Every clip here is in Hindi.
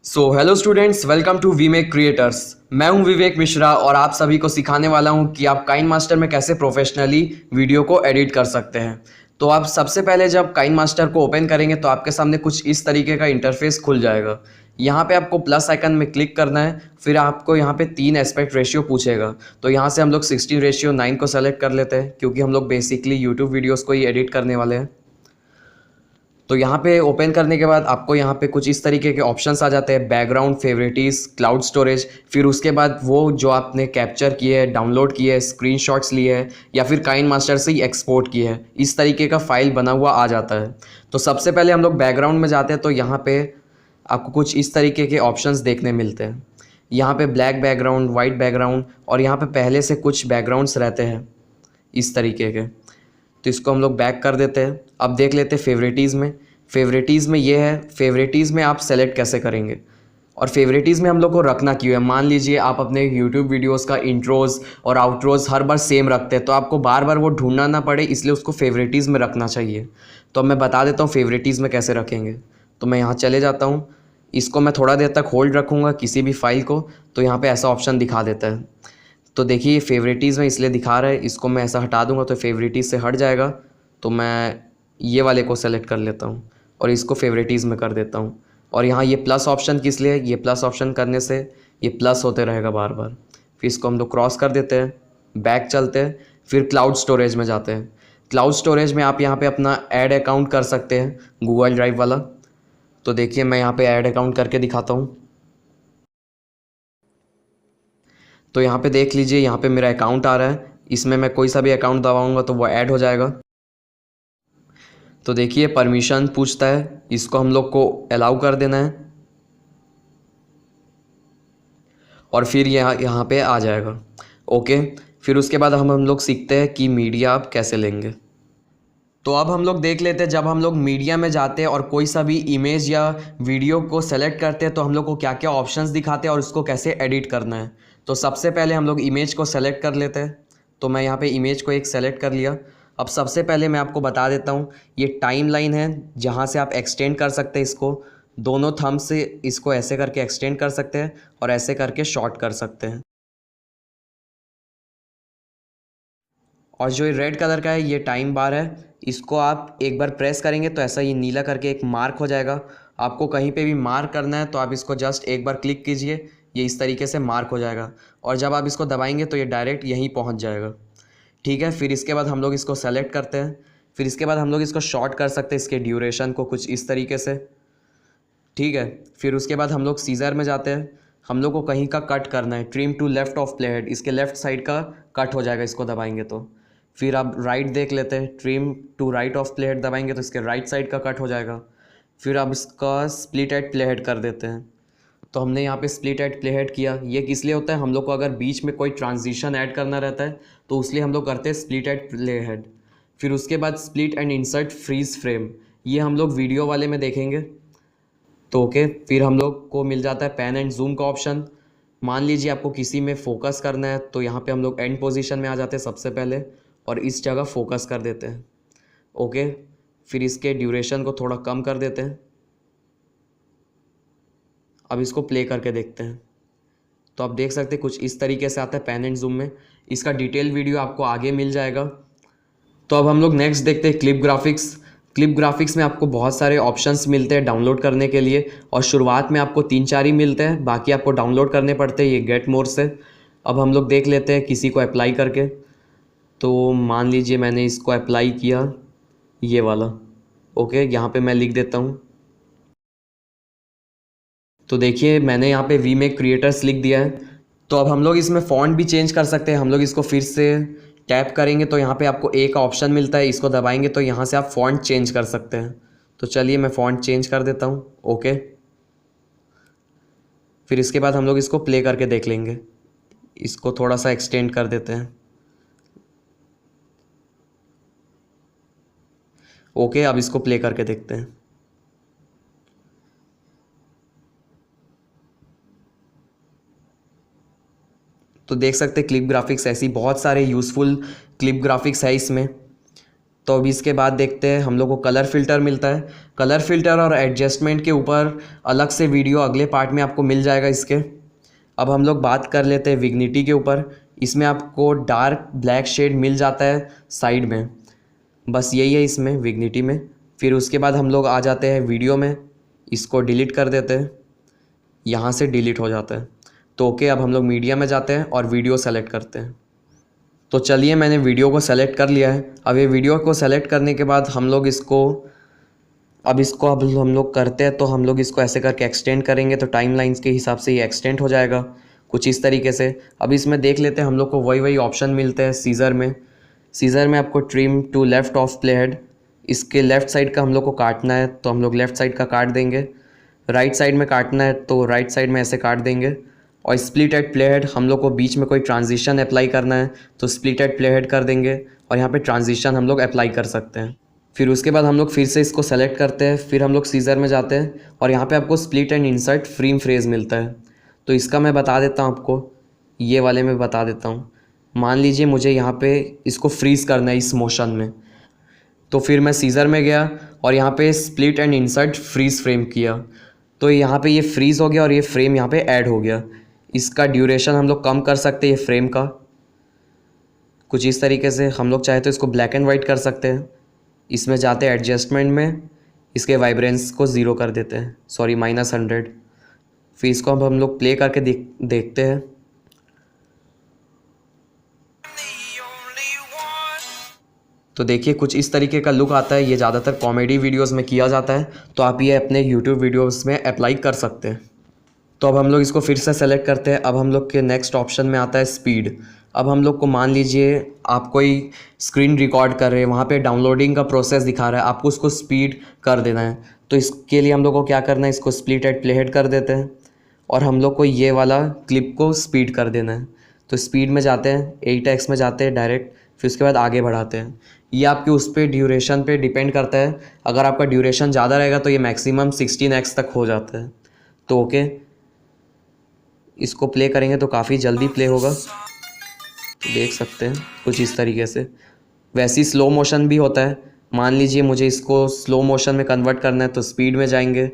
Hello students, welcome to we make creators. मैं हूं विवेक मिश्रा और आप सभी को सिखाने वाला हूं कि आप काइन मास्टर में कैसे प्रोफेशनली वीडियो को एडिट कर सकते हैं। तो आप सबसे पहले जब काइन मास्टर को ओपन करेंगे तो आपके सामने कुछ इस तरीके का इंटरफेस खुल जाएगा। यहाँ पे आपको प्लस आइकन में क्लिक करना है, फिर आपको यहाँ पे 3 एस्पेक्ट रेशियो पूछेगा। तो यहाँ से हम लोग 16:9 को सेलेक्ट कर लेते हैं क्योंकि हम लोग बेसिकली यूट्यूब वीडियोज़ को ही एडिट करने वाले हैं। तो यहाँ पे ओपन करने के बाद आपको यहाँ पे कुछ इस तरीके के ऑप्शंस आ जाते हैं, बैकग्राउंड, फेवरेटिस, क्लाउड स्टोरेज। फिर उसके बाद वो जो आपने कैप्चर किए है, डाउनलोड किए है, स्क्रीनशॉट्स लिए है या फिर काइन मास्टर से ही एक्सपोर्ट किए है, इस तरीके का फाइल बना हुआ आ जाता है। तो सबसे पहले हम लोग बैकग्राउंड में जाते हैं तो यहाँ पे आपको कुछ इस तरीके के ऑप्शंस देखने मिलते हैं। यहाँ पे ब्लैक बैकग्राउंड, वाइट बैकग्राउंड और यहाँ पे पहले से कुछ बैकग्राउंड्स रहते हैं इस तरीके के। तो इसको हम लोग बैक कर देते हैं। अब देख लेते हैं फेवरेटीज़ में। फेवरेटीज़ में ये है, फेवरेटीज़ में आप सेलेक्ट कैसे करेंगे और फेवरेटीज़ में हम लोग को रखना क्यों है। मान लीजिए आप अपने यूट्यूब वीडियोस का इंट्रोज़ और आउट्रोज़ हर बार सेम रखते हैं तो आपको बार बार वो ढूंढना ना पड़े, इसलिए उसको फेवरेटीज़ में रखना चाहिए। तो अब मैं बता देता हूँ फेवरेटीज़ में कैसे रखेंगे। तो मैं यहाँ चले जाता हूँ, इसको मैं थोड़ा देर तक होल्ड रखूँगा किसी भी फाइल को, तो यहाँ पर ऐसा ऑप्शन दिखा देता है। तो देखिए फेवरेटीज़ में इसलिए दिखा रहा है, इसको मैं ऐसा हटा दूंगा तो फेवरेटीज़ से हट जाएगा। तो मैं ये वाले को सेलेक्ट कर लेता हूँ और इसको फेवरेटीज़ में कर देता हूँ। और यहाँ ये प्लस ऑप्शन किस लिए, ये प्लस ऑप्शन करने से ये प्लस होते रहेगा बार बार। फिर इसको हम लोग क्रॉस कर देते हैं, बैक चलते हैं, फिर क्लाउड स्टोरेज में जाते हैं। क्लाउड स्टोरेज में आप यहाँ पे अपना ऐड अकाउंट कर सकते हैं, गूगल ड्राइव वाला। तो देखिए मैं यहाँ पे ऐड अकाउंट करके दिखाता हूँ। तो यहाँ पे देख लीजिए, यहाँ पे मेरा अकाउंट आ रहा है, इसमें मैं कोई सा भी अकाउंट दबाऊंगा तो वो ऐड हो जाएगा। तो देखिए परमिशन पूछता है, इसको हम लोग को अलाउ कर देना है और फिर यहाँ पे आ जाएगा। ओके, फिर उसके बाद हम लोग सीखते हैं कि मीडिया आप कैसे लेंगे। तो अब हम लोग देख लेते हैं, जब हम लोग मीडिया में जाते हैं और कोई सा भी इमेज या वीडियो को सेलेक्ट करते हैं तो हम लोग को क्या क्या ऑप्शंस दिखाते हैं और उसको कैसे एडिट करना है। तो सबसे पहले हम लोग इमेज को सेलेक्ट कर लेते हैं। तो मैं यहाँ पे इमेज को एक सेलेक्ट कर लिया। अब सबसे पहले मैं आपको बता देता हूँ, ये टाइम लाइन है जहाँ से आप एक्सटेंड कर सकते हैं इसको। दोनों थंब से इसको ऐसे करके एक्सटेंड कर सकते हैं और ऐसे करके शॉर्ट कर सकते हैं। और जो ये रेड कलर का है ये टाइम बार है, इसको आप एक बार प्रेस करेंगे तो ऐसा ये नीला करके एक मार्क हो जाएगा। आपको कहीं पे भी मार्क करना है तो आप इसको जस्ट एक बार क्लिक कीजिए, ये इस तरीके से मार्क हो जाएगा और जब आप इसको दबाएंगे तो ये डायरेक्ट यहीं पहुंच जाएगा। ठीक है, फिर इसके बाद हम लोग इसको सेलेक्ट करते हैं। फिर इसके बाद हम लोग इसको शॉर्ट कर सकते हैं, इसके ड्यूरेशन को कुछ इस तरीके से। ठीक है, फिर उसके बाद हम लोग सीज़र में जाते हैं। हम लोग को कहीं का कट करना है, trim to left of playhead, इसके लेफ़्ट साइड का कट हो जाएगा इसको दबाएंगे तो। फिर आप राइट देख लेते हैं, trim to right of playhead दबाएंगे तो इसके राइट साइड का कट हो जाएगा। फिर आप इसका स्प्लिट एट प्लेहेड कर देते हैं। तो हमने यहाँ पे स्प्लिट एट प्लेहेड किया। ये किस लिए होता है, हम लोग को अगर बीच में कोई ट्रांजिशन ऐड करना रहता है तो उसलिए हम लोग करते हैं स्प्लिट एट प्लेहेड। फिर उसके बाद split and insert freeze frame, ये हम लोग वीडियो वाले में देखेंगे। तो ओके, फिर हम लोग को मिल जाता है पैन एंड जूम का ऑप्शन। मान लीजिए आपको किसी में फोकस करना है तो यहाँ पे हम लोग एंड पोजीशन में आ जाते हैं सबसे पहले और इस जगह फोकस कर देते हैं। ओके, फिर इसके ड्यूरेशन को थोड़ा कम कर देते हैं। अब इसको प्ले करके देखते हैं। तो आप देख सकते हैं कुछ इस तरीके से आता है पैन एंड जूम में। इसका डिटेल वीडियो आपको आगे मिल जाएगा। तो अब हम लोग नेक्स्ट देखते हैं क्लिप ग्राफिक्स। क्लिप ग्राफिक्स में आपको बहुत सारे ऑप्शंस मिलते हैं डाउनलोड करने के लिए और शुरुआत में आपको 3-4 ही मिलते हैं, बाकी आपको डाउनलोड करने पड़ते हैं ये गेट मोर से। अब हम लोग देख लेते हैं किसी को अप्लाई करके। तो मान लीजिए मैंने इसको अप्लाई किया, ये वाला। ओके, यहाँ पे मैं लिख देता हूँ। तो देखिए मैंने यहाँ पे वी मेक क्रिएटर्स लिख दिया है। तो अब हम लोग इसमें फ़ॉन्ट भी चेंज कर सकते हैं। हम लोग इसको फिर से टैप करेंगे तो यहाँ पे आपको ए का ऑप्शन मिलता है, इसको दबाएंगे तो यहाँ से आप फ़ॉन्ट चेंज कर सकते हैं। तो चलिए मैं फ़ॉन्ट चेंज कर देता हूँ। ओके, फिर इसके बाद हम लोग इसको प्ले करके देख लेंगे। इसको थोड़ा सा एक्सटेंड कर देते हैं। ओके, अब इसको प्ले करके देखते हैं। तो देख सकते हैं क्लिप ग्राफिक्स, ऐसी बहुत सारे यूज़फुल क्लिप ग्राफिक्स है इसमें। तो अभी इसके बाद देखते हैं हम लोग को कलर फ़िल्टर मिलता है। कलर फ़िल्टर और एडजस्टमेंट के ऊपर अलग से वीडियो अगले पार्ट में आपको मिल जाएगा इसके। अब हम लोग बात कर लेते हैं विग्निटी के ऊपर। इसमें आपको डार्क ब्लैक शेड मिल जाता है साइड में, बस यही है इसमें विग्निटी में। फिर उसके बाद हम लोग आ जाते हैं वीडियो में, इसको डिलीट कर देते हैं, यहाँ से डिलीट हो जाता है। तो ओके, अब हम लोग मीडिया में जाते हैं और वीडियो सेलेक्ट करते हैं। तो चलिए मैंने वीडियो को सेलेक्ट कर लिया है। अब ये वीडियो को सेलेक्ट करने के बाद हम लोग इसको अब हम लोग करते हैं, तो हम लोग इसको ऐसे करके एक्सटेंड करेंगे तो टाइम लाइन्स के हिसाब से ये एक्सटेंड हो जाएगा कुछ इस तरीके से। अब इसमें देख लेते हैं हम लोग को वही ऑप्शन मिलते हैं सीज़र में। सीज़र में आपको trim to left of play head, इसके लेफ़्ट साइड का हम लोग को काटना है तो हम लोग लेफ़्ट साइड का काट देंगे। राइट साइड में काटना है तो राइट साइड में ऐसे काट देंगे। और स्प्लिट एट प्ले हेड, हम लोग को बीच में कोई ट्रांजिशन अप्लाई करना है तो स्प्लिट एट प्ले हेड कर देंगे और यहाँ पे ट्रांजिशन हम लोग अप्लाई कर सकते हैं। फिर उसके बाद हम लोग फिर से इसको सेलेक्ट करते हैं, फिर हम लोग सीज़र में जाते हैं और यहाँ पे आपको split and insert frame phrase मिलता है। तो इसका मैं बता देता हूँ आपको, ये वाले में बता देता हूँ। मान लीजिए मुझे यहाँ पे इसको फ्रीज़ करना है इस मोशन में, तो फिर मैं सीज़र में गया और यहाँ पे split and insert freeze frame किया, तो यहाँ पे ये फ्रीज़ हो गया और ये फ्रेम यहाँ पे ऐड हो गया। इसका ड्यूरेशन हम लोग कम कर सकते हैं ये फ्रेम का कुछ इस तरीके से। हम लोग चाहे तो इसको ब्लैक एंड वाइट कर सकते हैं। इसमें जाते हैं एडजस्टमेंट में, इसके वाइब्रेंस को ज़ीरो कर देते हैं, सॉरी -100। फिर इसको अब हम लोग प्ले करके देखते हैं। तो देखिए कुछ इस तरीके का लुक आता है। ये ज़्यादातर कॉमेडी वीडियोस में किया जाता है, तो आप ये अपने यूट्यूब वीडियोस में अप्लाई कर सकते हैं। तो अब हम लोग इसको फिर से सेलेक्ट करते हैं। अब हम लोग के नेक्स्ट ऑप्शन में आता है स्पीड। अब हम लोग को मान लीजिए आप कोई स्क्रीन रिकॉर्ड कर रहे हैं, वहाँ पे डाउनलोडिंग का प्रोसेस दिखा रहा है, आपको उसको स्पीड कर देना है। तो इसके लिए हम लोग को क्या करना है, इसको स्प्लिट एट प्ले हेड कर देते हैं और हम लोग को ये वाला क्लिप को स्पीड कर देना है। तो स्पीड में जाते हैं, 8x में जाते हैं डायरेक्ट, फिर उसके बाद आगे बढ़ाते हैं। ये आपके उस पर ड्यूरेशन पे डिपेंड करता है। अगर आपका ड्यूरेशन ज़्यादा रहेगा तो ये मैक्सिमम 16x तक हो जाता है। तो ओके, इसको प्ले करेंगे तो काफ़ी जल्दी प्ले होगा, तो देख सकते हैं कुछ इस तरीके से। वैसे ही स्लो मोशन भी होता है। मान लीजिए मुझे इसको स्लो मोशन में कन्वर्ट करना है तो स्पीड में जाएंगे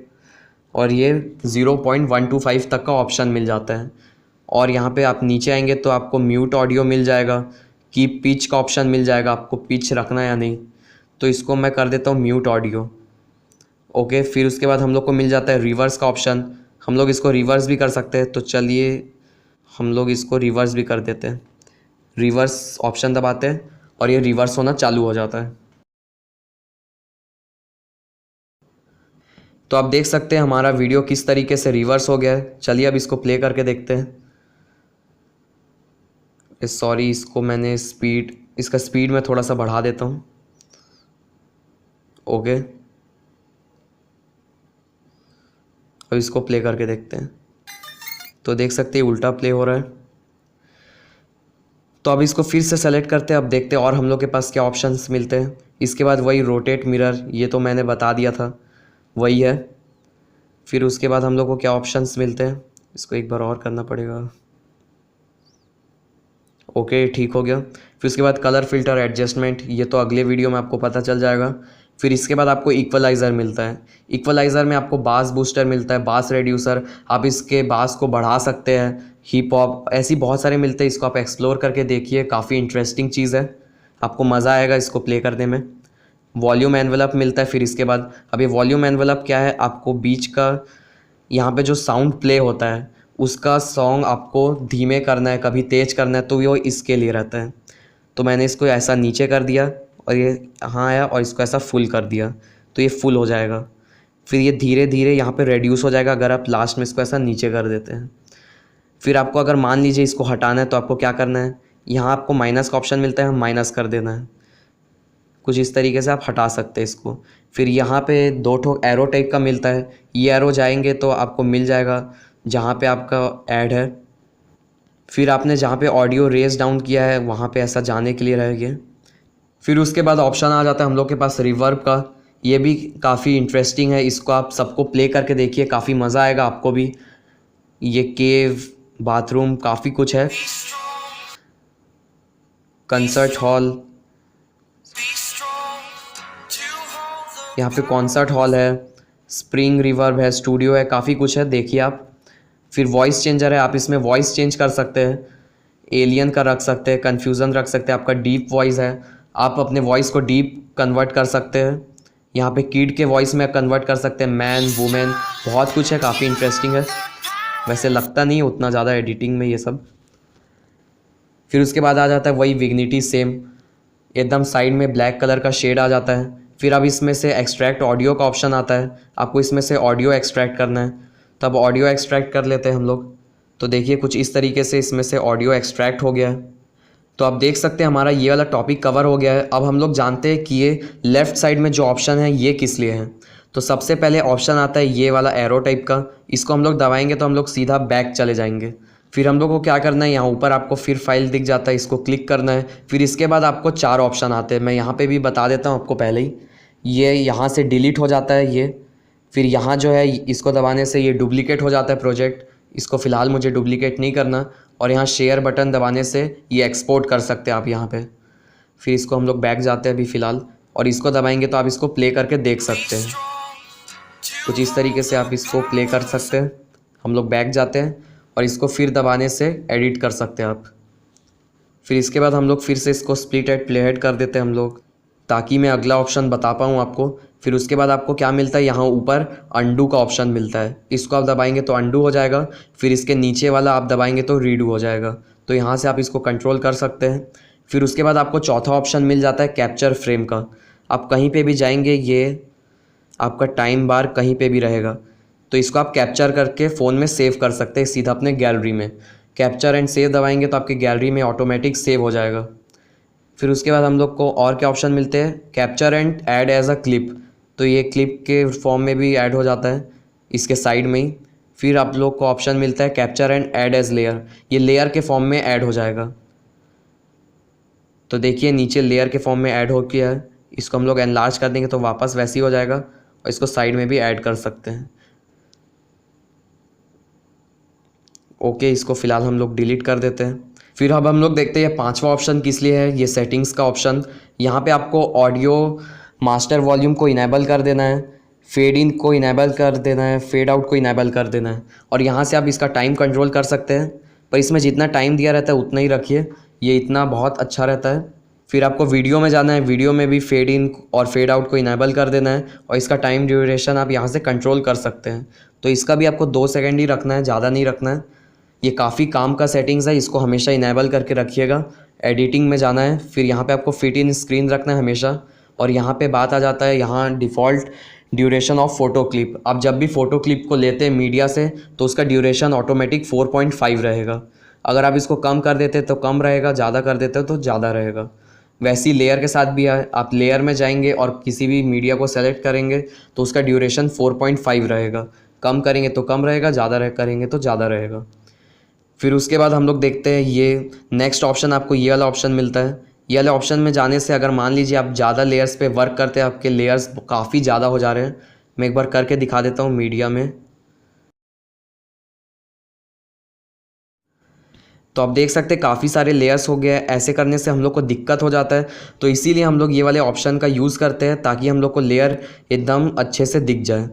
और ये 0.125 तक का ऑप्शन मिल जाता है। और यहाँ पे आप नीचे आएंगे तो आपको म्यूट ऑडियो मिल जाएगा, कीप पिच का ऑप्शन मिल जाएगा, आपको पिच रखना है या नहीं। तो इसको मैं कर देता हूँ म्यूट ऑडियो। ओके, फिर उसके बाद हम लोग को मिल जाता है रिवर्स का ऑप्शन। हम लोग इसको रिवर्स भी कर सकते हैं, तो चलिए हम लोग इसको रिवर्स भी कर देते हैं। रिवर्स ऑप्शन दबाते हैं और ये रिवर्स होना चालू हो जाता है। तो आप देख सकते हैं हमारा वीडियो किस तरीके से रिवर्स हो गया है। चलिए अब इसको प्ले करके देखते हैं। सॉरी, इसको मैंने इसका स्पीड में थोड़ा सा बढ़ा देता हूँ। ओके, अब इसको प्ले करके देखते हैं। तो देख सकते हैं उल्टा प्ले हो रहा है। तो अब इसको फिर से सेलेक्ट करते हैं। अब देखते हैं और हम लोग के पास क्या ऑप्शंस मिलते हैं। इसके बाद वही रोटेट मिरर, ये तो मैंने बता दिया था, वही है। फिर उसके बाद हम लोग को क्या ऑप्शंस मिलते हैं, इसको एक बार और करना पड़ेगा। ओके, ठीक हो गया। फिर उसके बाद कलर फिल्टर एडजस्टमेंट, ये तो अगले वीडियो में आपको पता चल जाएगा। फिर इसके बाद आपको इक्वलाइज़र मिलता है। इक्वलाइज़र में आपको बास बूस्टर मिलता है, बास रेड्यूसर, आप इसके बास को बढ़ा सकते हैं, हिप हॉप, ऐसी बहुत सारे मिलते हैं। इसको आप एक्सप्लोर करके देखिए, काफ़ी इंटरेस्टिंग चीज़ है, आपको मज़ा आएगा इसको प्ले करने में। वॉल्यूम एनवेलप मिलता है। फिर इसके बाद अब ये वॉल्यूम एनवेलप क्या है, आपको बीच का यहाँ पे जो साउंड प्ले होता है उसका सॉन्ग आपको धीमे करना है, कभी तेज़ करना है, तो वो इसके लिए रहता है। तो मैंने इसको ऐसा नीचे कर दिया और ये यहाँ आया और इसको ऐसा फुल कर दिया, तो ये फुल हो जाएगा। फिर ये धीरे धीरे यहाँ पे रेड्यूस हो जाएगा अगर आप लास्ट में इसको ऐसा नीचे कर देते हैं। फिर आपको अगर मान लीजिए इसको हटाना है तो आपको क्या करना है, यहाँ आपको माइनस का ऑप्शन मिलता है, माइनस कर देना है। कुछ इस तरीके से आप हटा सकते हैं इसको। फिर यहाँ पे 2 ठो एरो टाइप का मिलता है, ये एरो जाएंगे तो आपको मिल जाएगा जहाँ पे आपका ऐड है। फिर आपने जहाँ पे ऑडियो रेज डाउन किया है वहाँ पे ऐसा जाने के लिए रहेगा। फिर उसके बाद ऑप्शन आ जाता है हम लोग के पास रिवर्ब का, ये भी काफ़ी इंटरेस्टिंग है। इसको आप सबको प्ले करके देखिए, काफ़ी मज़ा आएगा आपको भी। ये केव, बाथरूम, काफ़ी कुछ है, कंसर्ट हॉल। यहाँ पे कॉन्सर्ट हॉल है, स्प्रिंग रिवर्ब है, स्टूडियो है, काफ़ी कुछ है, देखिए आप। फिर वॉइस चेंजर है, आप इसमें वॉइस चेंज कर सकते हैं, एलियन का रख सकते हैं, कन्फ्यूज़न रख सकते हैं, आपका डीप वॉइस है, आप अपने वॉइस को डीप कन्वर्ट कर सकते हैं। यहाँ पे किड के वॉइस में कन्वर्ट कर सकते हैं, मैन, वुमेन, बहुत कुछ है, काफ़ी इंटरेस्टिंग है। वैसे लगता नहीं है उतना ज़्यादा एडिटिंग में ये सब। फिर उसके बाद आ जाता है वही विग्निटी, सेम एकदम साइड में ब्लैक कलर का शेड आ जाता है। फिर अब इसमें से एक्सट्रैक्ट ऑडियो का ऑप्शन आता है, आपको इसमें से ऑडियो एक्सट्रैक्ट करना है, तब ऑडियो एक्सट्रैक्ट कर लेते हैं हम लोग। तो देखिए कुछ इस तरीके से इसमें से ऑडियो एक्सट्रैक्ट हो गया है। तो आप देख सकते हैं हमारा ये वाला टॉपिक कवर हो गया है। अब हम लोग जानते हैं कि ये लेफ़्ट साइड में जो ऑप्शन है ये किस लिए है। तो सबसे पहले ऑप्शन आता है ये वाला एरो टाइप का, इसको हम लोग दबाएंगे तो हम लोग सीधा बैक चले जाएंगे। फिर हम लोग को क्या करना है, यहाँ ऊपर आपको फिर फाइल दिख जाता है, इसको क्लिक करना है। फिर इसके बाद आपको 4 ऑप्शन आते हैं, मैं यहाँ पे भी बता देता हूँ आपको पहले ही। ये यहाँ से डिलीट हो जाता है ये, फिर यहाँ जो है इसको दबाने से ये डुप्लीकेट हो जाता है प्रोजेक्ट, इसको फ़िलहाल मुझे डुप्लीकेट नहीं करना। और यहाँ शेयर बटन दबाने से ये एक्सपोर्ट कर सकते हैं आप यहाँ पे। फिर इसको हम लोग बैक जाते हैं अभी फ़िलहाल, और इसको दबाएंगे तो आप इसको प्ले करके देख सकते हैं। कुछ इस तरीके से आप इसको प्ले कर सकते हैं। हम लोग बैक जाते हैं और इसको फिर दबाने से एडिट कर सकते हैं आप। फिर इसके बाद हम लोग फिर से इसको स्प्लिट एट प्ले हेड कर देते हैं हम लोग, ताकि मैं अगला ऑप्शन बता पाऊँ आपको। फिर उसके बाद आपको क्या मिलता है, यहाँ ऊपर अंडू का ऑप्शन मिलता है, इसको आप दबाएंगे तो अंडू हो जाएगा। फिर इसके नीचे वाला आप दबाएंगे तो रीडू हो जाएगा। तो यहाँ से आप इसको कंट्रोल कर सकते हैं। फिर उसके बाद आपको चौथा ऑप्शन मिल जाता है कैप्चर फ्रेम का। आप कहीं पे भी जाएंगे, ये आपका टाइम बार कहीं पे भी रहेगा, तो इसको आप कैप्चर करके फ़ोन में सेव कर सकते हैं सीधा अपने गैलरी में। कैप्चर एंड सेव दबाएंगे तो आपके गैलरी में ऑटोमेटिक सेव हो जाएगा। फिर उसके बाद हम लोग को और क्या ऑप्शन मिलते हैं, capture and add as a clip, तो ये क्लिप के फॉर्म में भी ऐड हो जाता है इसके साइड में ही। फिर आप लोग को ऑप्शन मिलता है capture and add edge layer, ये लेयर के फॉर्म में ऐड हो जाएगा। तो देखिए नीचे लेयर के फॉर्म में ऐड हो गया है, इसको हम लोग एनलार्ज कर देंगे तो वापस वैसे ही हो जाएगा, और इसको साइड में भी ऐड कर सकते हैं। ओके, इसको फ़िलहाल हम लोग डिलीट कर देते हैं। फिर अब हम लोग देखते हैं 5वां ऑप्शन किस लिए है, ये सेटिंग्स का ऑप्शन। यहाँ पे आपको ऑडियो मास्टर वॉल्यूम को इनेबल कर देना है, फेड इन को इनेबल कर देना है, फेड आउट को इनेबल कर देना है, और यहाँ से आप इसका टाइम कंट्रोल कर सकते हैं। पर इसमें जितना टाइम दिया रहता है उतना ही रखिए, ये इतना बहुत अच्छा रहता है। फिर आपको वीडियो में जाना है, वीडियो में भी फेड इन और फेड आउट को इनेबल कर देना है, और इसका टाइम ड्यूरेशन आप यहाँ से कंट्रोल कर सकते हैं। तो इसका भी आपको 2 सेकेंड ही रखना है, ज़्यादा नहीं रखना है। ये काफ़ी काम का सेटिंग्स है, इसको हमेशा इनेबल करके रखिएगा। एडिटिंग में जाना है, फिर यहाँ पे आपको फिट इन स्क्रीन रखना है हमेशा, और यहाँ पे बात आ जाता है यहाँ default duration of photo clip. आप जब भी फ़ोटो क्लिप को लेते हैं मीडिया से तो उसका ड्यूरेशन ऑटोमेटिक 4.5 रहेगा। अगर आप इसको कम कर देते तो कम रहेगा, ज़्यादा कर देते तो ज़्यादा रहेगा। वैसी लेयर के साथ भी है, आप लेयर में जाएंगे और किसी भी मीडिया को सेलेक्ट करेंगे तो उसका ड्यूरेशन 4.5 रहेगा, कम करेंगे तो कम रहेगा, ज़्यादा करेंगे तो ज़्यादा रहेगा। फिर उसके बाद हम लोग देखते हैं ये नेक्स्ट ऑप्शन, आपको ये वाला ऑप्शन मिलता है। ये वाले ऑप्शन में जाने से अगर मान लीजिए आप ज़्यादा लेयर्स पे वर्क करते हैं, आपके लेयर्स काफ़ी ज़्यादा हो जा रहे हैं, मैं एक बार करके दिखा देता हूँ मीडिया में। तो आप देख सकते हैं काफ़ी सारे लेयर्स हो गए हैं। ऐसे करने से हम लोग को दिक्कत हो जाता है, तो इसीलिए हम लोग ये वाले ऑप्शन का यूज़ करते हैं, ताकि हम लोग को लेयर एकदम अच्छे से दिख जाए।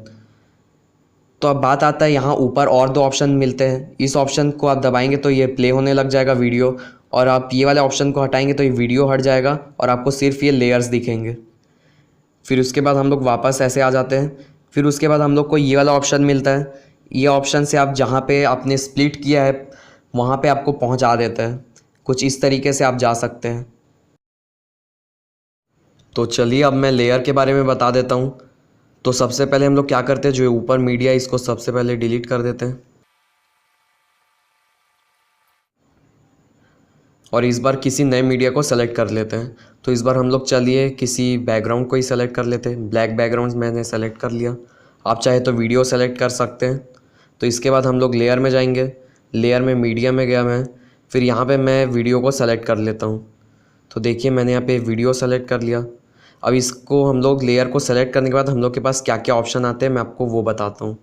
तो अब बात आता है यहाँ ऊपर और 2 ऑप्शन मिलते हैं, इस ऑप्शन को आप दबाएंगे तो ये प्ले होने लग जाएगा वीडियो, और आप ये वाले ऑप्शन को हटाएंगे तो ये वीडियो हट जाएगा और आपको सिर्फ ये लेयर्स दिखेंगे। फिर उसके बाद हम लोग वापस ऐसे आ जाते हैं। फिर उसके बाद हम लोग को ये वाला ऑप्शन मिलता है, ये ऑप्शन से आप जहाँ पे आपने स्प्लिट किया है वहाँ पे आपको पहुँचा देता है। कुछ इस तरीके से आप जा सकते हैं। तो चलिए अब मैं लेयर के बारे में बता देता हूँ। तो सबसे पहले हम लोग क्या करते हैं, जो ऊपर मीडिया है इसको सबसे पहले डिलीट कर देते हैं, और इस बार किसी नए मीडिया को सेलेक्ट कर लेते हैं। तो इस बार हम लोग चलिए किसी बैकग्राउंड को ही सेलेक्ट कर लेते हैं। ब्लैक बैकग्राउंड मैंने सेलेक्ट कर लिया, आप चाहे तो वीडियो सेलेक्ट कर सकते हैं। तो इसके बाद हम लोग लेयर में जाएंगे, लेयर में मीडिया में गया मैं, फिर यहाँ पे मैं वीडियो को सेलेक्ट कर लेता हूँ। तो देखिए मैंने यहाँ पे वीडियो सेलेक्ट कर लिया। अब इसको हम लोग लेयर को सेलेक्ट करने के बाद हम लोग के पास क्या क्या ऑप्शन आते हैं मैं आपको वो बताता हूँ।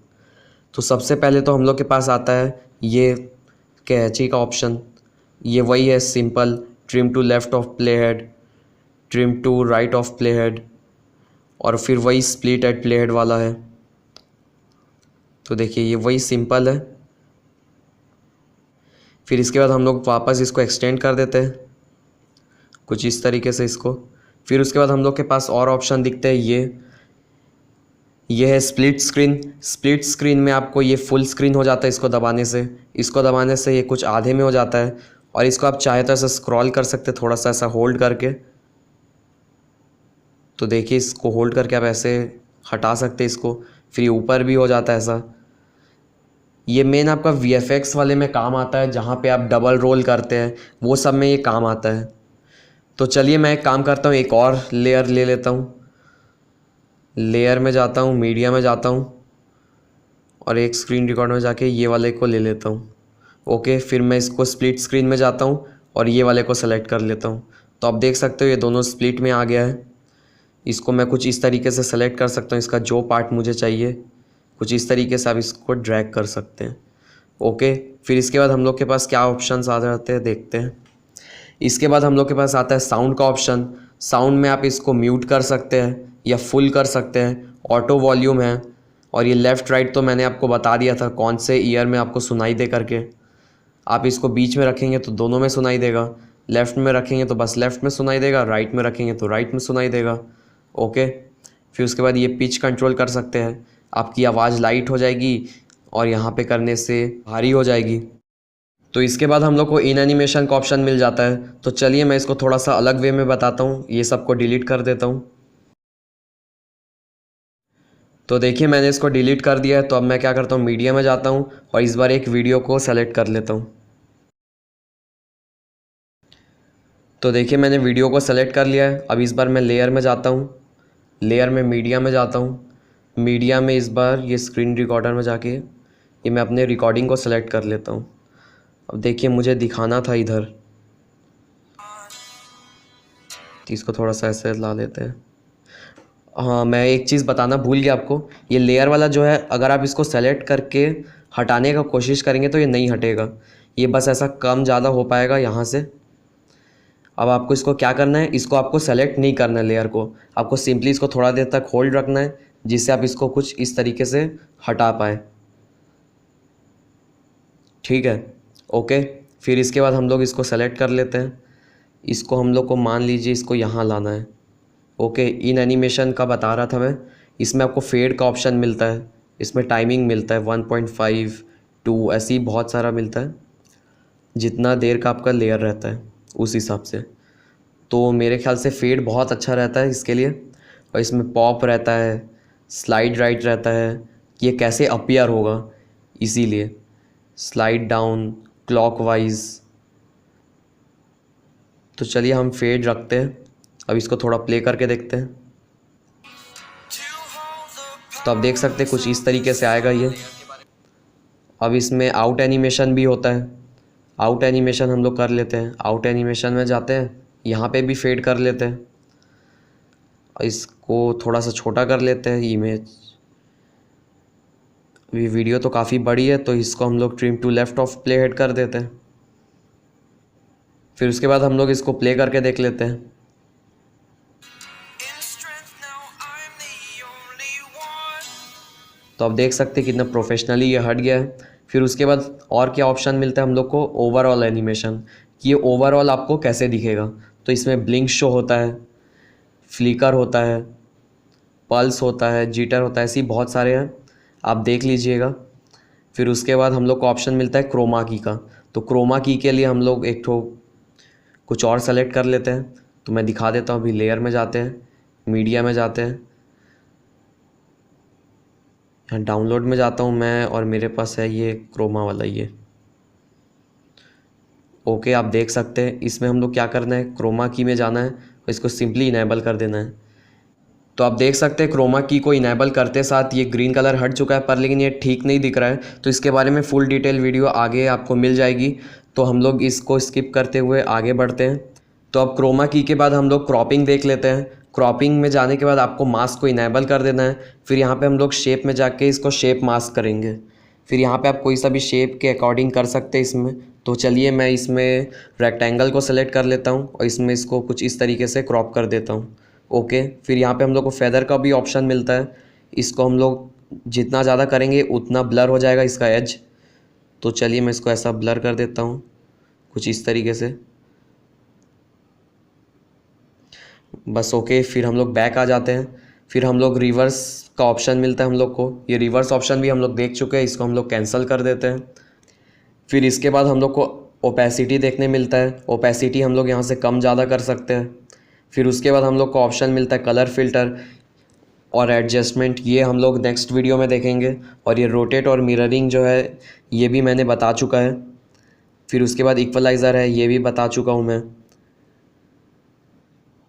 तो सबसे पहले तो हम लोग के पास आता है ये कैची का ऑप्शन। ये वही है simple, trim to left of play head, trim to right of play head, और फिर वही स्प्लिट एट प्ले हेड वाला है। तो देखिए ये वही सिंपल है। फिर इसके बाद हम लोग वापस इसको एक्सटेंड कर देते हैं कुछ इस तरीके से इसको। फिर उसके बाद हम लोग के पास और ऑप्शन दिखते हैं, ये है स्प्लिट स्क्रीन। स्प्लिट स्क्रीन में आपको ये फुल स्क्रीन हो जाता है इसको दबाने से ये कुछ आधे में हो जाता है। और इसको आप चाहे तो ऐसा स्क्रॉल कर सकते हैं, थोड़ा सा ऐसा होल्ड करके। तो देखिए इसको होल्ड करके आप ऐसे हटा सकते हैं इसको, फिर ऊपर भी हो जाता है ऐसा। ये मेन आपका VFX वाले में काम आता है, जहाँ पे आप डबल रोल करते हैं वो सब में ये काम आता है। तो चलिए मैं एक काम करता हूँ, एक और लेयर ले लेता हूँ। लेयर में जाता हूँ, मीडिया में जाता हूँ और एक स्क्रीन रिकॉर्ड में जाके ये वाले को ले लेता हूँ। ओके, फिर मैं इसको स्प्लिट स्क्रीन में जाता हूँ और ये वाले को सेलेक्ट कर लेता हूँ। तो आप देख सकते हो ये दोनों स्प्लिट में आ गया है। इसको मैं कुछ इस तरीके से सेलेक्ट कर सकता हूँ, इसका जो पार्ट मुझे चाहिए कुछ इस तरीके से आप इसको ड्रैग कर सकते हैं। ओके, फिर इसके बाद हम लोग के पास क्या ऑप्शंस आ जाते हैं देखते हैं। इसके बाद हम लोग के पास आता है साउंड का ऑप्शन। साउंड में आप इसको म्यूट कर सकते हैं या फुल कर सकते हैं। ऑटो वॉल्यूम है और ये लेफ़्ट राइट तो मैंने आपको बता दिया था कौन से ईयर में आपको सुनाई दे करके। आप इसको बीच में रखेंगे तो दोनों में सुनाई देगा, लेफ़्ट में रखेंगे तो बस लेफ़्ट में सुनाई देगा, राइट में रखेंगे तो राइट में सुनाई देगा। ओके, फिर उसके बाद ये पिच कंट्रोल कर सकते हैं, आपकी आवाज़ लाइट हो जाएगी और यहाँ पे करने से भारी हो जाएगी। तो इसके बाद हम लोग को इन एनिमेशन का ऑप्शन मिल जाता है। तो चलिए मैं इसको थोड़ा सा अलग वे में बताता हूँ, ये सबको डिलीट कर देता हूँ। तो देखिए मैंने इसको डिलीट कर दिया है। तो अब मैं क्या करता हूँ, मीडिया में जाता हूँ और इस बार एक वीडियो को सेलेक्ट कर लेता हूँ। तो देखिए मैंने वीडियो को सेलेक्ट कर लिया है। अब इस बार मैं लेयर में जाता हूँ, लेयर में मीडिया में जाता हूँ। मीडिया में इस बार ये स्क्रीन रिकॉर्डर में जाके ये मैं अपने रिकॉर्डिंग को सेलेक्ट कर लेता हूँ। अब देखिए मुझे दिखाना था इधर, तो इसको थोड़ा सा ऐसे ला लेते हैं। हाँ, मैं एक चीज़ बताना भूल गया आपको, ये लेयर वाला जो है अगर आप इसको सेलेक्ट करके हटाने का कोशिश करेंगे तो ये नहीं हटेगा, ये बस ऐसा कम ज़्यादा हो पाएगा यहाँ से। अब आपको इसको क्या करना है, इसको आपको सेलेक्ट नहीं करना है लेयर को, आपको सिंपली इसको थोड़ा देर तक होल्ड रखना है जिससे आप इसको कुछ इस तरीके से हटा पाए। ठीक है, ओके। फिर इसके बाद हम लोग इसको सेलेक्ट कर लेते हैं। इसको हम लोग को मान लीजिए इसको यहाँ लाना है। ओके, इन एनिमेशन का बता रहा था मैं, इसमें आपको फेड का ऑप्शन मिलता है, इसमें टाइमिंग मिलता है 1.5 2 ऐसे ही बहुत सारा मिलता है, जितना देर का आपका लेयर रहता है उस हिसाब से। तो मेरे ख्याल से फेड बहुत अच्छा रहता है इसके लिए। और इसमें पॉप रहता है, स्लाइड राइट रहता है कि ये कैसे अपीयर होगा, इसीलिए स्लाइड डाउन क्लॉकवाइज। तो चलिए हम फेड रखते हैं। अब इसको थोड़ा प्ले करके देखते हैं। तो आप देख सकते हैं कुछ इस तरीके से आएगा ये। अब इसमें आउट एनिमेशन भी होता है, आउट एनिमेशन हम लोग कर लेते हैं। आउट एनिमेशन में जाते हैं, यहाँ पे भी फेड कर लेते हैं। इसको थोड़ा सा छोटा कर लेते हैं इमेज। अभी वीडियो तो काफ़ी बड़ी है तो इसको हम लोग trim to left of play head कर देते हैं। फिर उसके बाद हम लोग इसको प्ले करके देख लेते हैं। तो आप देख सकते हैं कितना प्रोफेशनली ये हट गया है। फिर उसके बाद और क्या ऑप्शन मिलता है हम लोग को, ओवरऑल एनिमेशन, कि ये ओवरऑल आपको कैसे दिखेगा। तो इसमें ब्लिंक शो होता है, फ्लिकर होता है, पल्स होता है, जीटर होता है, ऐसी बहुत सारे हैं, आप देख लीजिएगा। फिर उसके बाद हम लोग को ऑप्शन मिलता है क्रोमा की का। तो क्रोमा की के लिए हम लोग एक ठो कुछ और सेलेक्ट कर लेते हैं। तो मैं दिखा देता हूँ, अभी लेयर में जाते हैं, मीडिया में जाते हैं, यहाँ डाउनलोड में जाता हूँ मैं और मेरे पास है ये क्रोमा वाला ये। ओके, आप देख सकते हैं इसमें हम लोग क्या करना है, क्रोमा की में जाना है और इसको सिंपली इनेबल कर देना है। तो आप देख सकते हैं क्रोमा की को इनेबल करते साथ ये ग्रीन कलर हट चुका है, पर लेकिन ये ठीक नहीं दिख रहा है। तो इसके बारे में फुल डिटेल वीडियो आगे आपको मिल जाएगी। तो हम लोग इसको स्किप करते हुए आगे बढ़ते हैं। तो अब क्रोमा की के बाद हम लोग क्रॉपिंग देख लेते हैं। क्रॉपिंग में जाने के बाद आपको मास्क को इनेबल कर देना है। फिर यहाँ पे हम लोग शेप में जाके इसको शेप मास्क करेंगे। फिर यहाँ पे आप कोई सा भी शेप के अकॉर्डिंग कर सकते हैं इसमें। तो चलिए मैं इसमें रेक्टेंगल को सेलेक्ट कर लेता हूँ और इसमें इसको कुछ इस तरीके से क्रॉप कर देता हूँ। ओके, फिर यहाँ पे हम लोग को फेदर का भी ऑप्शन मिलता है। इसको हम लोग जितना ज़्यादा करेंगे उतना ब्लर हो जाएगा इसका एज। तो चलिए मैं इसको ऐसा ब्लर कर देता हूँ कुछ इस तरीके से, बस ओके। फिर हम लोग बैक आ जाते हैं। फिर हम लोग रिवर्स का ऑप्शन मिलता है हम लोग को। ये रिवर्स ऑप्शन भी हम लोग देख चुके हैं, इसको हम लोग कैंसिल कर देते हैं। फिर इसके बाद हम लोग को ओपेसिटी देखने मिलता है। ओपेसिटी हम लोग यहाँ से कम ज़्यादा कर सकते हैं। फिर उसके बाद हम लोग को ऑप्शन मिलता है कलर फिल्टर और एडजस्टमेंट, ये हम लोग नेक्स्ट वीडियो में देखेंगे। और ये रोटेट और मिररिंग जो है ये भी मैंने बता चुका है। फिर उसके बाद इक्वलाइज़र है, ये भी बता चुका हूँ मैं।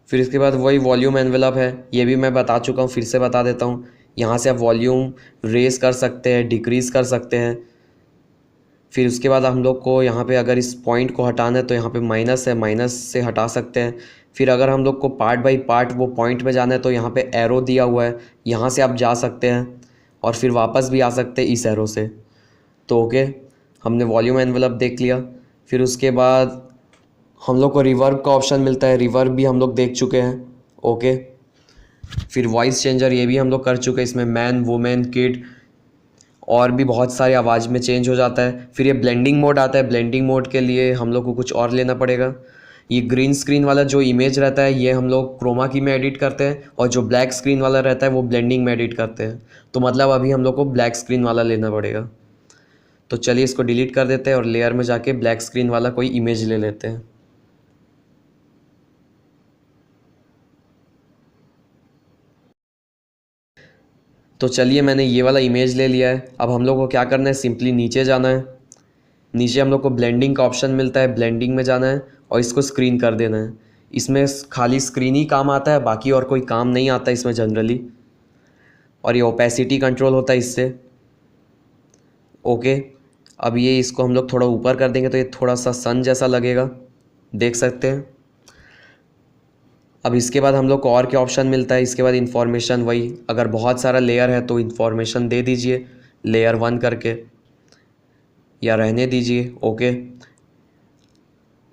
फिर इसके बाद वही वॉल्यूम एनवेलप है, ये भी मैं बता चुका हूँ, फिर से बता देता हूँ। यहाँ से आप वॉल्यूम रेज़ कर सकते हैं, डिक्रीज़ कर सकते हैं। फिर उसके बाद हम लोग को यहाँ पे अगर इस पॉइंट को हटाना है तो यहाँ पे माइनस है, माइनस से हटा सकते हैं। फिर अगर हम लोग को पार्ट बाय पार्ट वो पॉइंट में जाना है तो यहाँ पे एरो दिया हुआ है, यहाँ से आप जा सकते हैं और फिर वापस भी आ सकते हैं इस एरो से। तो ओके, हमने वॉल्यूम एनवेलप देख लिया। फिर उसके बाद हम लोग को रिवर्ब का ऑप्शन मिलता है, रिवर्ब भी हम लोग देख चुके हैं। ओके, फिर वॉइस चेंजर ये भी हम लोग कर चुके हैं। इसमें मैन, वुमेन, किड और भी बहुत सारी आवाज़ में चेंज हो जाता है। फिर ये ब्लेंडिंग मोड आता है, ब्लेंडिंग मोड के लिए हम लोग को कुछ और लेना पड़ेगा। ये ग्रीन स्क्रीन वाला जो इमेज रहता है ये हम लोग क्रोमा की में एडिट करते हैं, और जो ब्लैक स्क्रीन वाला रहता है वो ब्लेंडिंग में एडिट करते हैं। तो मतलब अभी हम लोग को ब्लैक स्क्रीन वाला लेना पड़ेगा। तो चलिए इसको डिलीट कर देते हैं और लेयर में जाके ब्लैक स्क्रीन वाला कोई इमेज ले लेते हैं। तो चलिए मैंने ये वाला इमेज ले लिया है। अब हम लोग को क्या करना है, सिंपली नीचे जाना है। नीचे हम लोग को ब्लेंडिंग का ऑप्शन मिलता है, ब्लेंडिंग में जाना है और इसको स्क्रीन कर देना है। इसमें खाली स्क्रीन ही काम आता है, बाकी और कोई काम नहीं आता इसमें जनरली। और ये ओपेसिटी कंट्रोल होता है इससे। ओके, अब ये इसको हम लोग थोड़ा ऊपर कर देंगे तो ये थोड़ा सा सन जैसा लगेगा, देख सकते हैं। अब इसके बाद हम लोग को और क्या ऑप्शन मिलता है, इसके बाद इंफॉर्मेशन, वही अगर बहुत सारा लेयर है तो इंफॉर्मेशन दे दीजिए लेयर 1 करके, या रहने दीजिए। ओके,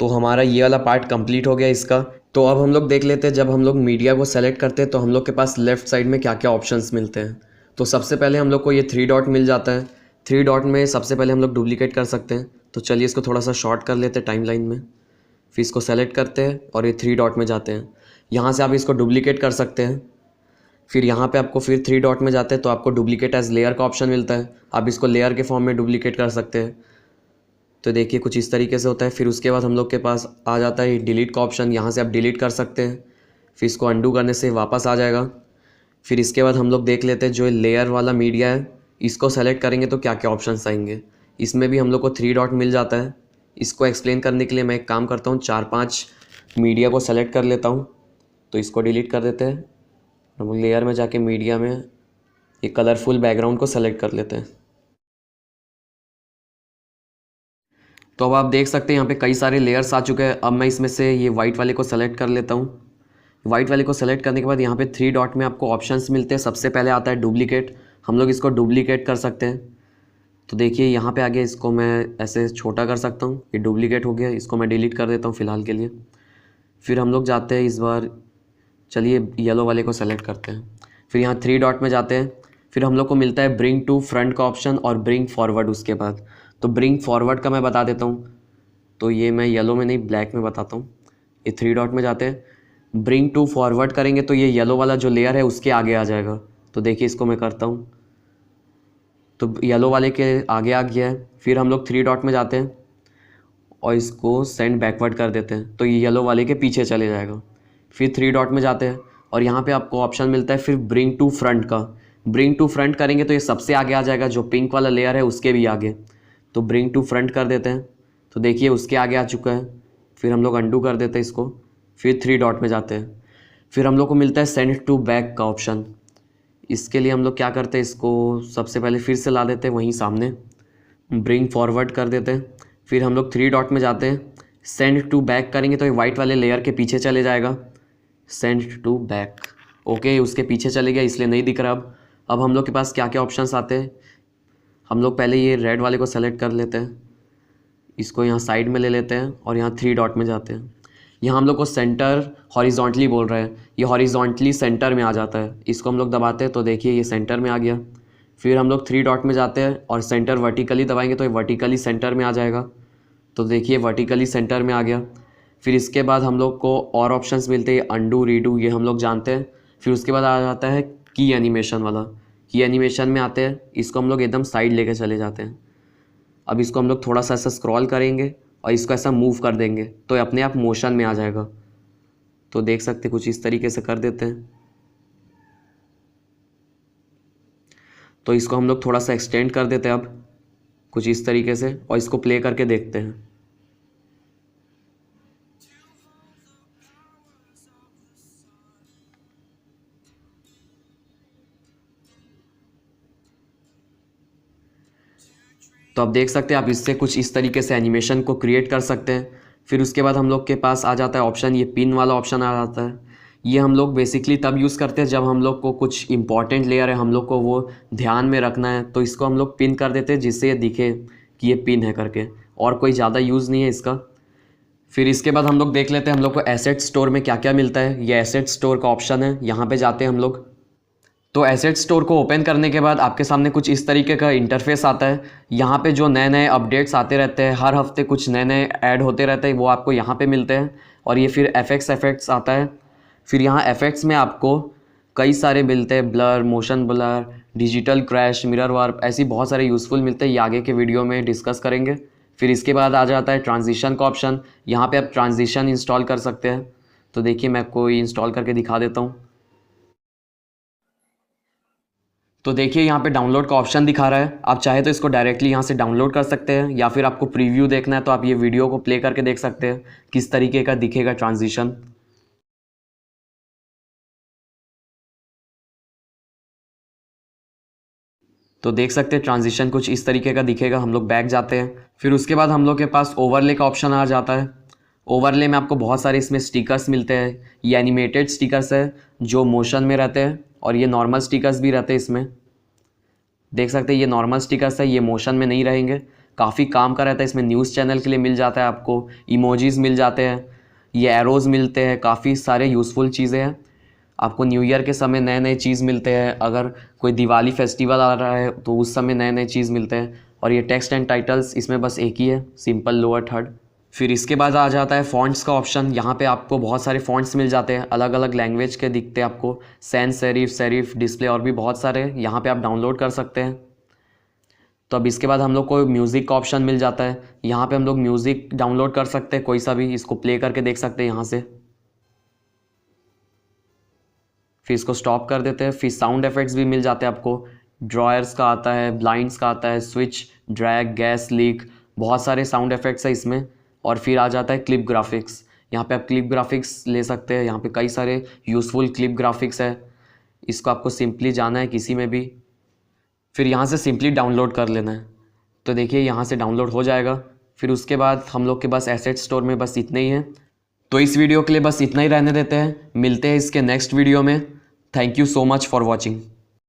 तो हमारा ये वाला पार्ट कंप्लीट हो गया इसका। तो अब हम लोग देख लेते हैं, जब हम लोग मीडिया को सेलेक्ट करते हैं तो हम लोग के पास लेफ़्ट साइड में क्या क्या ऑप्शंस मिलते हैं। तो सबसे पहले हम लोग को ये 3 डॉट मिल जाता है। 3 डॉट में सबसे पहले हम लोग डुप्लीकेट कर सकते हैं। तो चलिए इसको थोड़ा सा शॉर्ट कर लेते हैं टाइमलाइन में। फिर इसको सेलेक्ट करते हैं और ये 3 डॉट में जाते हैं। यहाँ से आप इसको डुप्लीकेट कर सकते हैं। फिर यहाँ पे आपको फिर 3 डॉट में जाते हैं तो आपको डुप्लीकेट एज लेयर का ऑप्शन मिलता है। आप इसको लेयर के फॉर्म में डुप्लीकेट कर सकते हैं। तो देखिए कुछ इस तरीके से होता है। फिर उसके बाद हम लोग के पास आ जाता है डिलीट का ऑप्शन, यहाँ से आप डिलीट कर सकते हैं। फिर इसको अंडू करने से वापस आ जाएगा। फिर इसके बाद हम लोग देख लेते हैं जो लेयर वाला मीडिया है, इसको सेलेक्ट करेंगे तो क्या क्या ऑप्शंस आएंगे। इसमें भी हम लोग को 3 डॉट मिल जाता है। इसको एक्सप्लेन करने के लिए मैं एक काम करता हूँ, 4-5 मीडिया को सेलेक्ट कर लेता हूँ। तो इसको डिलीट कर देते हैं। हम लेयर में जाके मीडिया में ये कलरफुल बैकग्राउंड को सेलेक्ट कर लेते हैं। तो अब आप देख सकते हैं यहाँ पे कई सारे लेयर्स आ चुके हैं। अब मैं इसमें से ये वाइट वाले को सेलेक्ट कर लेता हूँ। वाइट वाले को सेलेक्ट करने के बाद यहाँ पे 3 डॉट में आपको ऑप्शंस मिलते हैं। सबसे पहले आता है डुप्लीकेट, हम लोग इसको डुप्लीकेट कर सकते हैं। तो देखिए यहाँ पे आगे इसको मैं ऐसे छोटा कर सकता हूँ, ये डुप्लीकेट हो गया। इसको मैं डिलीट कर देता हूँ फ़िलहाल के लिए। फिर हम लोग जाते हैं, इस बार चलिए येलो वाले को सेलेक्ट करते हैं। फिर यहाँ 3 डॉट में जाते हैं। फिर हम लोग को मिलता है ब्रिंग टू फ्रंट का ऑप्शन और ब्रिंग फॉरवर्ड उसके बाद। तो ब्रिंग फॉरवर्ड का मैं बता देता हूँ। तो ये मैं येलो में नहीं ब्लैक में बताता हूँ। ये 3 डॉट में जाते हैं, ब्रिंग टू फॉरवर्ड करेंगे तो ये येलो वाला जो लेयर है उसके आगे आ जाएगा। तो देखिए इसको मैं करता हूँ, तो येलो वाले के आगे आ गया है। फिर हम लोग 3 डॉट में जाते हैं और इसको सेंड बैकवर्ड कर देते हैं तो ये येलो वाले के पीछे चले जाएगा। फिर 3 डॉट में जाते हैं और यहाँ पे आपको ऑप्शन मिलता है फिर ब्रिंग टू फ्रंट का। ब्रिंग टू फ्रंट करेंगे तो ये सबसे आगे आ जाएगा, जो पिंक वाला लेयर है उसके भी आगे। तो ब्रिंग टू फ्रंट कर देते हैं, तो देखिए उसके आगे आ चुका है। फिर हम लोग अंडू कर देते हैं इसको। फिर 3 डॉट में जाते हैं। फिर हम लोग को मिलता है सेंड टू बैक का ऑप्शन। इसके लिए हम लोग क्या करते हैं, इसको सबसे पहले फिर से ला देते हैं वहीं सामने, ब्रिंग फॉरवर्ड कर देते हैं। फिर हम लोग 3 डॉट में जाते हैं, सेंड टू बैक करेंगे तो ये वाइट वाले लेयर के पीछे चले जाएगा। सेंड टू बैक, ओके उसके पीछे चले गया इसलिए नहीं दिख रहा। अब हम लोग के पास क्या क्या ऑप्शंस आते हैं, हम लोग पहले ये रेड वाले को सेलेक्ट कर लेते हैं, इसको यहाँ साइड में ले लेते हैं और यहाँ 3 डॉट में जाते हैं। यहाँ हम लोग को सेंटर हॉरिजॉन्टली बोल रहा है, ये हॉरिजॉन्टली सेंटर में आ जाता है। इसको हम लोग दबाते हैं तो देखिए ये सेंटर में आ गया। फिर हम लोग 3 डॉट में जाते हैं और सेंटर वर्टिकली दबाएंगे तो ये वर्टिकली सेंटर में आ जाएगा। तो देखिए वर्टिकली सेंटर में आ गया। फिर इसके बाद हम लोग को और ऑप्शंस मिलते हैं, अंडू रीडू ये हम लोग जानते हैं। फिर उसके बाद आ जाता है की एनिमेशन वाला। की एनिमेशन में आते हैं, इसको हम लोग एकदम साइड लेके चले जाते हैं। अब इसको हम लोग थोड़ा सा ऐसा स्क्रॉल करेंगे और इसको ऐसा मूव कर देंगे तो ये अपने आप मोशन में आ जाएगा। तो देख सकते कुछ इस तरीके से कर देते हैं। तो इसको हम लोग थोड़ा सा एक्सटेंड कर देते हैं अब कुछ इस तरीके से, और इसको प्ले करके देखते हैं। तो आप देख सकते हैं आप इससे कुछ इस तरीके से एनिमेशन को क्रिएट कर सकते हैं। फिर उसके बाद हम लोग के पास आ जाता है ऑप्शन, ये पिन वाला ऑप्शन आ जाता है। ये हम लोग बेसिकली तब यूज़ करते हैं जब हम लोग को कुछ इंपॉर्टेंट लेयर है, हम लोग को वो ध्यान में रखना है, तो इसको हम लोग पिन कर देते हैं जिससे ये दिखे कि ये पिन है करके, और कोई ज़्यादा यूज़ नहीं है इसका। फिर इसके बाद हम लोग देख लेते हैं हम लोग को एसेट स्टोर में क्या क्या मिलता है। ये एसेट स्टोर का ऑप्शन है, यहाँ पे जाते हैं हम लोग। तो एसेट स्टोर को ओपन करने के बाद आपके सामने कुछ इस तरीके का इंटरफेस आता है। यहाँ पे जो नए नए अपडेट्स आते रहते हैं, हर हफ्ते कुछ नए नए ऐड होते रहते हैं, वो आपको यहाँ पे मिलते हैं। और ये फिर एफेक्ट्स आता है। फिर यहाँ एफेक्ट्स में आपको कई सारे मिलते हैं, blur, motion blur, digital crash, mirror warp, ऐसी बहुत सारे यूज़फुल मिलते हैं। ये आगे के वीडियो में डिस्कस करेंगे। फिर इसके बाद आ जाता है ट्रांजिशन का ऑप्शन। यहाँ पे आप ट्रांजिशन इंस्टॉल कर सकते हैं। तो देखिए मैं कोई इंस्टॉल करके दिखा देता हूँ। तो देखिए यहाँ पे डाउनलोड का ऑप्शन दिखा रहा है। आप चाहे तो इसको डायरेक्टली यहाँ से डाउनलोड कर सकते हैं, या फिर आपको प्रीव्यू देखना है तो आप ये वीडियो को प्ले करके देख सकते हैं किस तरीके का दिखेगा ट्रांजिशन। तो देख सकते हैं ट्रांजिशन कुछ इस तरीके का दिखेगा। हम लोग बैक जाते हैं। फिर उसके बाद हम लोग के पास ओवरले का ऑप्शन आ जाता है। ओवरले में आपको बहुत सारे इसमें स्टिकर्स मिलते हैं। ये एनिमेटेड स्टिकर्स है जो मोशन में रहते हैं, और ये नॉर्मल स्टिकर्स भी रहते हैं इसमें। देख सकते हैं ये नॉर्मल स्टिकर्स है, ये मोशन में नहीं रहेंगे। काफ़ी काम का रहता है इसमें। न्यूज़ चैनल के लिए मिल जाता है आपको, इमोजीज मिल जाते हैं, ये एरोज़ मिलते हैं, काफ़ी सारे यूज़फुल चीज़ें हैं। आपको न्यू ईयर के समय नए नए चीज़ मिलते हैं। अगर कोई दिवाली फेस्टिवल आ रहा है तो उस समय नए नए चीज़ मिलते हैं। और ये टेक्स्ट एंड टाइटल्स इसमें बस एक ही है, सिंपल लोअर थर्ड। फिर इसके बाद आ जाता है फॉन्ट्स का ऑप्शन। यहाँ पे आपको बहुत सारे फॉन्ट्स मिल जाते हैं, अलग अलग लैंग्वेज के दिखते हैं आपको। सैंस सेरिफ, सेरिफ, डिस्प्ले और भी बहुत सारे यहाँ पे आप डाउनलोड कर सकते हैं। तो अब इसके बाद हम लोग को म्यूज़िक का ऑप्शन मिल जाता है। यहाँ पे हम लोग म्यूज़िक डाउनलोड कर सकते हैं, कोई सा भी, इसको प्ले करके देख सकते हैं यहाँ से। फिर इसको स्टॉप कर देते हैं। फिर साउंड इफेक्ट्स भी मिल जाते हैं आपको। ड्रॉयर्स का आता है, ब्लाइंड्स का आता है, स्विच, ड्रैग, गैस लीक, बहुत सारे साउंड इफेक्ट्स है इसमें। और फिर आ जाता है क्लिप ग्राफिक्स। यहाँ पे आप क्लिप ग्राफिक्स ले सकते हैं। यहाँ पे कई सारे यूज़फुल क्लिप ग्राफिक्स है। इसको आपको सिंपली जाना है किसी में भी, फिर यहाँ से सिंपली डाउनलोड कर लेना है। तो देखिए यहाँ से डाउनलोड हो जाएगा। फिर उसके बाद हम लोग के पास एसेट स्टोर में बस इतने ही है। तो इस वीडियो के लिए बस इतना ही रहने देते हैं। मिलते हैं इसके नेक्स्ट वीडियो में। Thank you so much for watching.